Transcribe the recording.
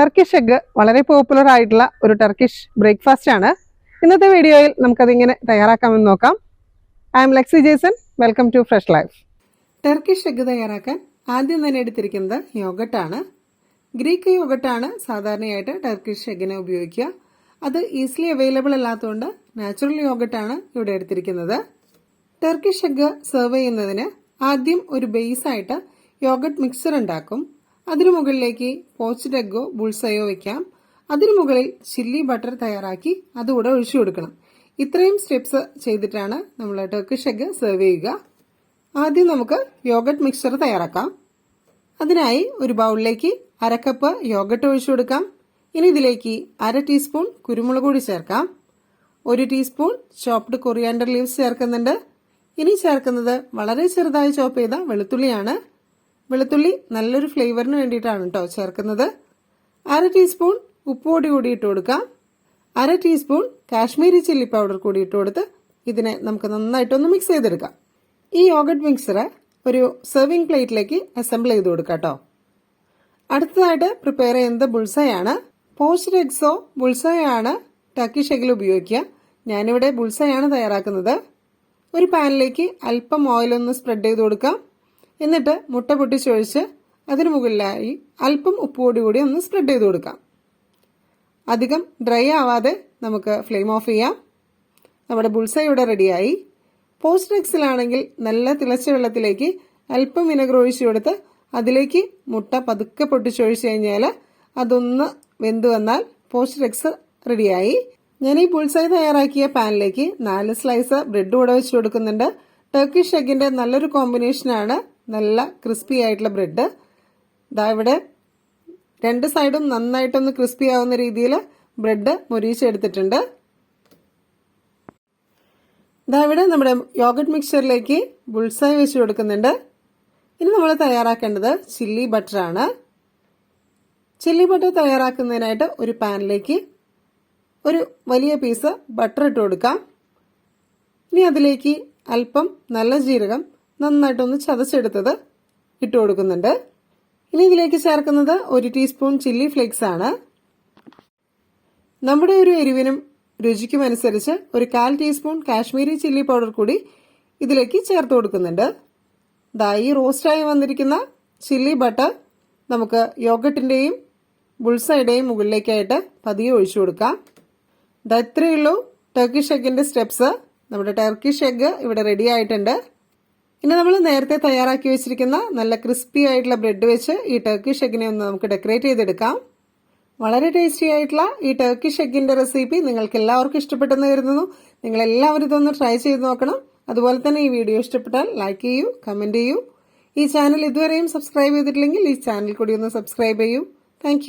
Turkish egg വളരെ popular ആയിട്ടുള്ള ഒരു ടർക്കിഷ് ബ്രേക്ക്ഫാസ്റ്റ് ആണ്. ഇന്നത്തെ വീഡിയോയിൽ നമുക്കതിങ്ങനെ തയ്യാറാക്കാമെന്ന് നോക്കാം. I'm Lexi Jason. Welcome to fresh life. Turkish egg തയ്യാറാക്കാൻ ആദ്യം തന്നെ എടുത്തിരിക്കുന്നത് യോഗട്ടാണ്. ഗ്രീക്ക് യോഗട്ടാണ് സാധാരണയായിട്ട് ടർക്കിഷ് എഗ്ഗിനെ ഉപയോഗിക്കുക. അത് ഈസിലി അവൈലബിൾ അല്ലാത്തതുകൊണ്ട് നാച്ചുറൽ യോഗട്ടാണ് ഇവിടെ എടുത്തിരിക്കുന്നത്. ടർക്കിഷ് എഗ്ഗ് സെർവ് ചെയ്യുന്നതിന് ആദ്യം ഒരു ബേസായിട്ട് യോഗട്ട് മിക്സർ ഉണ്ടാക്കും. അതിനു മുകളിലേക്ക് പോച്ച്ഡ് എഗ്ഗോ ബുൾസയോ വെക്കാം. അതിനു മുകളിൽ ചില്ലി ബട്ടർ തയ്യാറാക്കി അതുകൂടെ ഒഴിച്ചു കൊടുക്കണം. ഇത്രയും സ്റ്റെപ്സ് ചെയ്തിട്ടാണ് നമ്മൾ ടർക്കിഷ് എഗ്ഗ് സെർവ് ചെയ്യുക. ആദ്യം നമുക്ക് യോഗട്ട് മിക്സർ തയ്യാറാക്കാം. അതിനായി ഒരു ബൗളിലേക്ക് 1/2 കപ്പ് യോഗട്ട് ഒഴിച്ചു കൊടുക്കാം. ഇനി ഇതിലേക്ക് 1/2 ടീസ്പൂൺ കുരുമുളക് പൊടി ചേർക്കാം. 1 ടീസ്പൂൺ ചോപ്ഡ് കൊറിയാൻഡർ ലീവ്സ് ചേർക്കുന്നുണ്ട്. ഇനി ചേർക്കുന്നത് വളരെ ചെറുതായി ചോപ്പ് ചെയ്ത വെളുത്തുള്ളിയാണ്. വെളുത്തുള്ളി നല്ലൊരു ഫ്ലേവറിന് വേണ്ടിയിട്ടാണ് കേട്ടോ ചേർക്കുന്നത്. 1/2 ടീസ്പൂൺ ഉപ്പുപൊടി കൂടി ഇട്ട് കൊടുക്കാം. 1/2 ടീസ്പൂൺ കാശ്മീരി ചില്ലി പൗഡർ കൂടി ഇട്ട് കൊടുത്ത് ഇതിനെ നമുക്ക് നന്നായിട്ടൊന്ന് മിക്സ് ചെയ്തെടുക്കാം. ഈ യോഗട്ട് മിക്സർ ഒരു സെർവിംഗ് പ്ലേറ്റിലേക്ക് അസംബിൾ ചെയ്ത് കൊടുക്കാം കേട്ടോ. അടുത്തതായിട്ട് പ്രിപ്പയർ ചെയ്യുന്നത് ബുൾസയാണ്. പോച്ച്ഡ് എഗ്സോ ബുൾസയോ ആണ് ടർക്കിഷ് എഗ്ഗിൽ ഉപയോഗിക്കുക. ഞാനിവിടെ ബുൾസയാണ് തയ്യാറാക്കുന്നത്. ഒരു പാനിലേക്ക് അല്പം ഓയിലൊന്ന് സ്പ്രെഡ് ചെയ്ത് കൊടുക്കാം. എന്നിട്ട് മുട്ട പൊട്ടിച്ചൊഴിച്ച് അതിന് മുകളിലായി അല്പം ഉപ്പുപൊടി കൂടി ഒന്ന് സ്പ്രെഡ് ചെയ്ത് കൊടുക്കാം. അധികം ഡ്രൈ ആവാതെ നമുക്ക് ഫ്ലെയിം ഓഫ് ചെയ്യാം. നമ്മുടെ ബുൾസൈ ഇവിടെ റെഡിയായി. പോച്ച്ഡ് എഗ്സിലാണെങ്കിൽ നല്ല തിളച്ച വെള്ളത്തിലേക്ക് അല്പം വിനെഗർ ഒഴിച്ചു കൊടുത്ത് അതിലേക്ക് മുട്ട പതുക്കെ പൊട്ടിച്ചൊഴിച്ച് കഴിഞ്ഞാൽ അതൊന്ന് വെന്ത് വന്നാൽ പോച്ച്ഡ് എഗ്സ് റെഡിയായി. ഞാൻ ഈ ബുൾസൈ തയ്യാറാക്കിയ പാനിലേക്ക് 4 സ്ലൈസ് ബ്രെഡ് കൂടെ വെച്ച് കൊടുക്കുന്നുണ്ട്. ടർക്കിഷ് എഗ്ഗിന്റെ നല്ലൊരു കോമ്പിനേഷനാണ് നല്ല ക്രിസ്പി ആയിട്ടുള്ള ബ്രെഡ്. ഇവിടെ 2 സൈഡും നന്നായിട്ടൊന്ന് ക്രിസ്പി ആവുന്ന രീതിയിൽ ബ്രെഡ് മൊരിയിച്ചെടുത്തിട്ടുണ്ട്. ഇവിടെ നമ്മുടെ യോഗട്ട് മിക്സറിലേക്ക് ബുൾസൈ വെച്ച് കൊടുക്കുന്നുണ്ട്. ഇനി നമ്മൾ തയ്യാറാക്കേണ്ടത് ചില്ലി ബട്ടറാണ്. ചില്ലി ബട്ടർ തയ്യാറാക്കുന്നതിനായിട്ട് ഒരു പാനിലേക്ക് ഒരു വലിയ പീസ് ബട്ടർ ഇട്ട് കൊടുക്കാം. ഇനി അതിലേക്ക് അല്പം നല്ല ജീരകം നന്നായിട്ടൊന്ന് ചതച്ചെടുത്തത് ഇട്ട് കൊടുക്കുന്നുണ്ട്. ഇനി ഇതിലേക്ക് ചേർക്കുന്നത് 1 ടീസ്പൂൺ ചില്ലി ഫ്ലേക്സ് ആണ്. നമ്മുടെ ഒരു എരിവിനും രുചിക്കും അനുസരിച്ച് ഒരു 1/4 ടീസ്പൂൺ കാശ്മീരി ചില്ലി പൗഡർ കൂടി ഇതിലേക്ക് ചേർത്ത് കൊടുക്കുന്നുണ്ട്. ഈ റോസ്റ്റായി വന്നിരിക്കുന്ന ചില്ലി ബട്ടർ നമുക്ക് യോഗട്ടിന്റെയും ബുൾസൈയുടെയും മുകളിലേക്കായിട്ട് പതിയെ ഒഴിച്ചു കൊടുക്കാം. ഇത്രയേ ഉള്ളൂ ടർക്കിഷ് എഗ്ഗിന്റെ സ്റ്റെപ്സ്. നമ്മുടെ ടർക്കിഷ് എഗ്ഗ് ഇവിടെ റെഡി ആയിട്ടുണ്ട്. ഇനി നമ്മൾ നേരത്തെ തയ്യാറാക്കി വെച്ചിരിക്കുന്ന നല്ല ക്രിസ്പി ആയിട്ടുള്ള ബ്രെഡ് വെച്ച് ഈ ടർക്കിഷ് എഗ്ഗിനെ ഒന്ന് നമുക്ക് ഡെക്കറേറ്റ് ചെയ്തെടുക്കാം. വളരെ ടേസ്റ്റി ആയിട്ടുള്ള ഈ ടർക്കിഷ് എഗ്ഗിന്റെ റെസിപ്പി നിങ്ങൾക്ക് എല്ലാവർക്കും ഇഷ്ടപ്പെട്ടെന്ന് കരുതുന്നു. നിങ്ങൾ എല്ലാവരും ഇതൊന്ന് ട്രൈ ചെയ്ത് നോക്കണം. അതുപോലെ തന്നെ ഈ വീഡിയോ ഇഷ്ടപ്പെട്ടാൽ ലൈക്ക് ചെയ്യൂ, കമന്റ് ചെയ്യൂ. ഈ ചാനൽ ഇതുവരെയും സബ്സ്ക്രൈബ് ചെയ്തിട്ടില്ലെങ്കിൽ ഈ ചാനൽ കൂടി ഒന്ന് സബ്സ്ക്രൈബ് ചെയ്യൂ. താങ്ക്